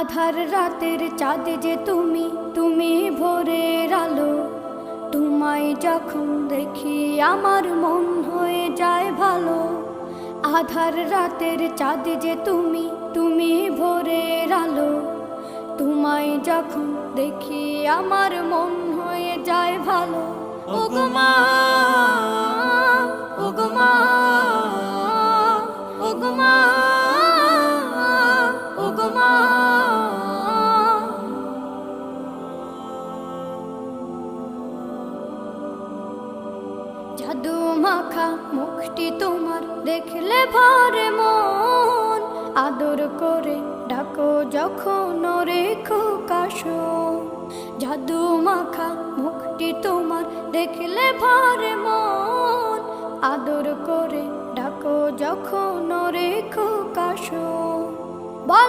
আধার রাতের চাঁদ যে তুমি, তুমি ভোরের আলো। তোমায় যখন দেখি আমার মন হয়ে যায় ভালো। আধার রাতের চাঁদ যে তুমি, তুমি ভোরের আলো। তোমায় যখন দেখি আমার মন হয়ে যায় ভালো। ওগো মা, ওগো মা, ওগো মা, ওগো মা। জাদু মাখা মুখটি তোমার দেখলে ভরে মন। আদর করে ডাকো যখন রেখো কাশন। জাদু মাখা মুখটি তোমার দেখলে ভরে মন। আদর করে ডাকো যখন রেখো কাশন। বলো